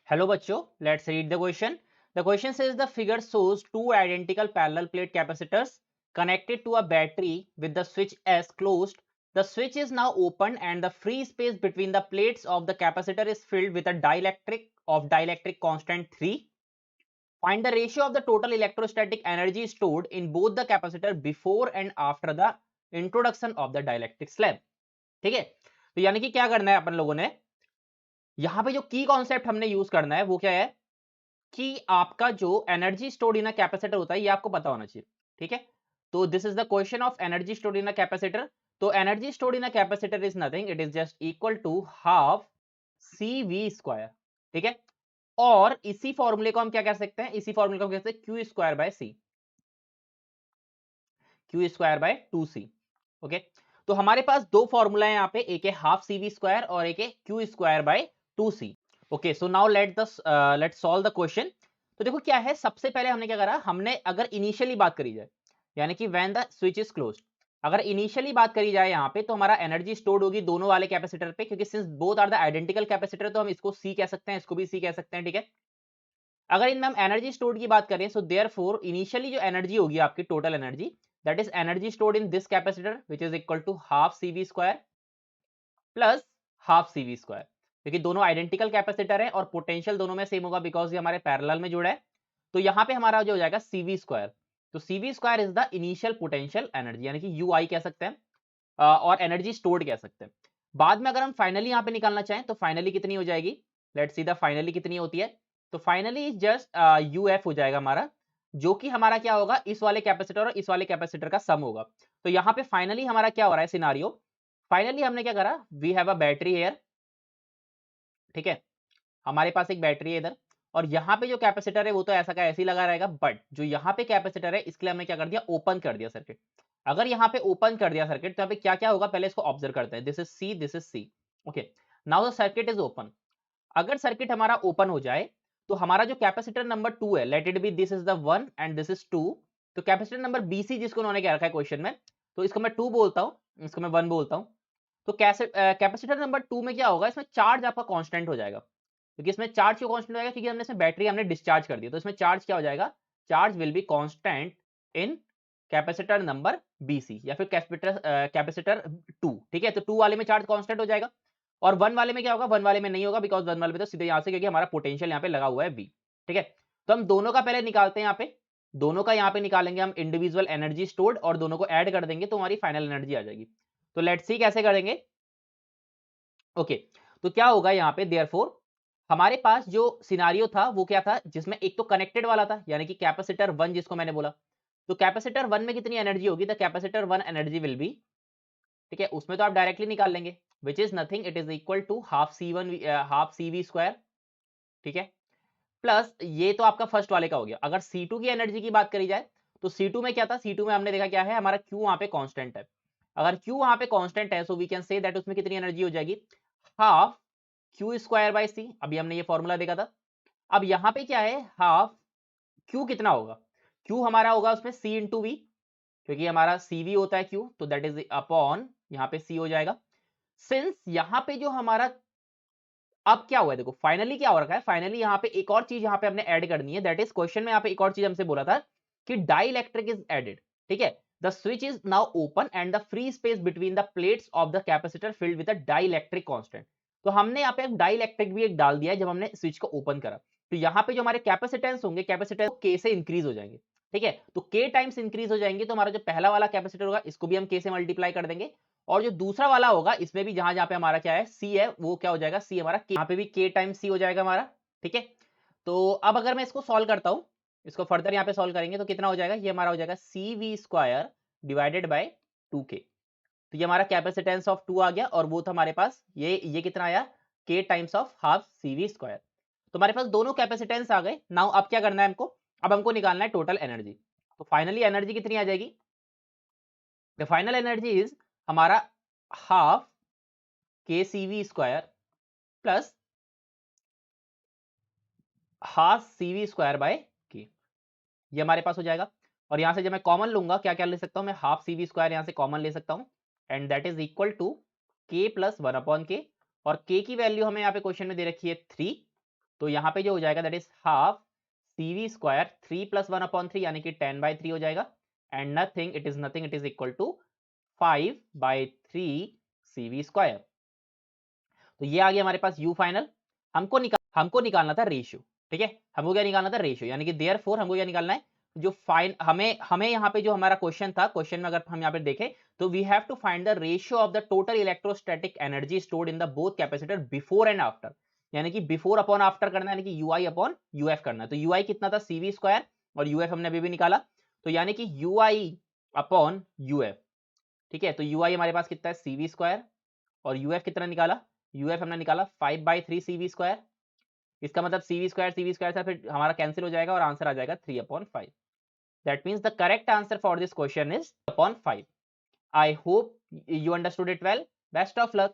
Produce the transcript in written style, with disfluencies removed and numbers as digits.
Hello बच्चों, let's read the question. The question says the figure shows two identical parallel plate capacitors connected to a battery with the switch S closed. The switch is now open and the free space between the plates of the capacitor is filled with a dielectric constant 3. Find the ratio of the total electrostatic energy stored in both the capacitor before and after the introduction of the dielectric slab. ठीक है, तो यानी कि क्या करना है अपन लोगों ने, यहां पे जो की कॉन्सेप्ट हमने यूज करना है वो क्या है कि आपका जो energy stored in a capacitor होता है ये आपको पता होना चाहिए। ठीक है, तो this is the question of energy stored in a capacitor. तो energy stored in a capacitor is nothing, it is just equal to half C V square. ठीक है, और इसी फॉर्मूले को हम क्या कर सकते हैं, इसी फॉर्मूले को हम कह सकते हैं Q square by C, Q square by 2c। Okay, तो हमारे पास दो फॉर्मूला है यहाँ पे, एक है हाफ सी वी स्क्वायर और एक है Q square by 2c। Okay, so now let solve the question. तो देखो क्या है, सबसे पहले हमने क्या करा, हमने अगर इनिशियली बात करी जाए यानी कि when the switch is closed, अगर इनिशियली बात करी जाए यहाँ पे तो हमारा एनर्जी स्टोर्ड होगी दोनों वाले कैपेसिटर पे, क्योंकि since both are the identical capacitor तो हम इसको सी कह सकते हैं, इसको भी सी कह सकते हैं। ठीक है, अगर इनमें हम एनर्जी स्टोर्ड की बात करें सो देयरफॉर इनिशियली जो एनर्जी होगी आपकी total energy, that is energy stored in this capacitor which is equal to half C V square plus half C V square, क्योंकि दोनों आइडेंटिकल कैपेसिटर है और पोटेंशियल दोनों में सेम होगा बिकॉज ये हमारे पैरेलल में जुड़ा है। तो यहाँ पे हमारा जो हो जाएगा सी वी स्क्वायर, तो C V square is the initial potential energy यानी कि यू आई कह सकते हैं, और एनर्जी स्टोर्ड कह सकते हैं। बाद में अगर हम फाइनली यहाँ पे निकालना चाहें तो फाइनली कितनी हो जाएगी, लेट्स सी द फाइनली कितनी होती है। तो फाइनली जस्ट यू एफ हो जाएगा हमारा, जो कि हमारा क्या होगा, इस वाले कैपेसिटर और इस वाले कैपेसिटर का सम होगा। तो यहाँ पे फाइनली हमारा क्या हो रहा है सिनारियो, फाइनली हमने क्या करा, we have a battery here. ठीक है, हमारे पास एक बैटरी है इधर, और यहाँ पे जो कैपेसिटर है वो तो ऐसा का ऐसे ही लगा रहेगा, बट जो यहाँ पे कैपेसिटर है इसके लिए हमने क्या कर दिया, ओपन कर दिया सर्किट। अगर यहाँ पे ओपन कर दिया सर्किट तो यहाँ पे क्या क्या होगा, पहले इसको ऑब्जर्व करते हैं, this is C, this is C. Okay, now the circuit is open. अगर सर्किट हमारा ओपन हो जाए तो हमारा जो कैपेसिटर नंबर 2 है, let it be this is the 1 and this is 2, तो कैपेसिटर नंबर बीसी जिसको उन्होंने क्या रखा है क्वेश्चन में, तो इसको मैं 2 बोलता हूँ, इसको मैं 1 बोलता हूँ। तो कैपेसिटर नंबर 2 में क्या होगा, इसमें चार्ज आपका कांस्टेंट हो जाएगा, क्योंकि इसमें चार्ज क्यों कांस्टेंट हो जाएगा, क्योंकि हमने इसमें बैटरी हमने डिस्चार्ज कर दी, तो इसमें चार्ज क्या हो जाएगा, charge will be constant in capacitor number BC या फिर कैपेसिटर 2। ठीक है, तो 2 वाले में चार्ज कांस्टेंट हो जाएगा, और 1 वाले में क्या होगा, 1 वाले में नहीं होगा बिकॉज 1 वाले में तो सीधे यहाँ से, क्योंकि हमारा पोटेंशियल यहाँ पे लगा हुआ है V। ठीक है, तो हम दोनों का पहले निकालते हैं, यहाँ पे दोनों का यहाँ पे निकालेंगे हम इंडिविजुअल एनर्जी स्टोर्ड और दोनों को ऐड कर देंगे तो हमारी फाइनल एनर्जी आ जाएगी। तो लेट्स सी कैसे करेंगे। ओके, तो क्या होगा यहाँ पे, देयरफॉर हमारे पास जो सिनारियो था वो क्या था, जिसमें एक तो कनेक्टेड वाला था यानी कि कैपेसिटर 1 जिसको मैंने बोला, तो कैपेसिटर 1 में कितनी एनर्जी होगी, the capacitor 1 energy will be, ठीक है, उसमें तो आप डायरेक्टली निकाल लेंगे, which is nothing, it is equal to half C one half C V square. ठीक है, प्लस ये तो आपका फर्स्ट वाले का हो गया। अगर C2 की एनर्जी की बात करी जाए तो C2 में क्या था, C2 में हमने देखा क्या है, हमारा Q वहां पे कांस्टेंट है। अगर Q वहां पे कांस्टेंट है so we can say that उसमें कितनी एनर्जी हो जाएगी, half Q square by C. अभी हमने ये फॉर्मूला देखा था। अब यहाँ पे क्या है, हाफ क्यू कितना होगा, क्यू हमारा होगा उसमें सी इंटू वी, क्योंकि हमारा सी वी होता है क्यू, तो दैट इज अपॉन यहाँ पे सी हो जाएगा। सिंस यहाँ पे जो हमारा अब क्या हुआ है, देखो फाइनली क्या हो रखा है, फाइनली यहाँ पे एक और चीज यहाँ पे हमने ऐड करनी है, दैट इज क्वेश्चन में यहाँ पे एक और चीज हमसे बोला था कि डाइलेक्ट्रिक इज एडेड। ठीक है, the switch is now open and the free space between the plates of the capacitor filled with a dielectric constant. तो हमने यहाँ पे एक डाइलेक्ट्रिक भी एक डाल दिया है जब हमने स्विच को ओपन करा, तो यहाँ पे जो हमारे कैपेसिटेंस होंगे, कैपेसिटेंस के से इंक्रीज हो जाएंगे। ठीक है, तो के टाइम्स इंक्रीज हो जाएंगे तो हमारा जो पहला वाला कैपेसिटर होगा इसको भी हम के से मल्टीप्लाई कर देंगे, और जो दूसरा वाला होगा इसमें भी जहां जहां पे हमारा क्या है सी है वो क्या हो जाएगा, सी हमारा यहाँ पे भी के टाइम सी हो जाएगा हमारा। ठीक है, तो अब अगर मैं इसको सॉल्व करता हूं, इसको फर्दर यहाँ पे सॉल्व करेंगे तो कितना हो जाएगा, ये हमारा हो जाएगा C V square divided by 2k। तो ये हमारा कैपेसिटेंस ऑफ 2 आ गया, और वो था हमारे पास ये कितना आया, k times of half C V square. तो हमारे पास दोनों कैपेसिटेंस आ गए। नाउ अब क्या करना है हमको, अब हमको निकालना है टोटल एनर्जी। तो फाइनली एनर्जी कितनी आ जाएगी, द फाइनल एनर्जी इज हमारा half K C V square plus half C V square by K, ये हमारे पास हो जाएगा। और यहां से जब मैं कॉमन लूंगा क्या क्या ले सकता हूं, मैं हाफ सी वी स्क्वायर यहां से कॉमन ले सकता हूं, and that is equal to K plus 1 upon K, और के की वैल्यू हमें यहाँ पे क्वेश्चन में दे रखी है 3, तो यहाँ पे जो हो जाएगा that is half CV square 3 + 1/3 यानी कि 10/3 हो जाएगा, and nothing, it is equal to 5/3 CV square. तो ये आ गया हमारे पास U फाइनल। हमको निकालना था रेशियो, ठीक है, हमको क्या निकालना था रेशियो, यानी कि देयरफॉर हमको क्या निकालना है, जो फाइन हमें यहाँ पे जो हमारा क्वेश्चन था, क्वेश्चन में अगर हम यहाँ पे देखें तो we have to find the ratio of the total electrostatic energy stored in the both capacitor before and after, यानी कि बिफोर अपॉन आफ्टर करना है, यानी कि UI अपॉन UF करना है। तो UI कितना था CV स्क्वायर, और UF हमने अभी भी निकाला, तो यानी कि UI अपॉन UF, ठीक है। तो UI हमारे पास कितना है CV स्क्वायर, और UF कितना निकाला, UF हमने निकाला 5/3 CV स्क्वायर। इसका मतलब CV स्क्वायर से फिर हमारा कैंसिल हो जाएगा और आंसर आ जाएगा 3/5। That means the correct answer for this question is 3/5। I hope you understood it well. Best of luck.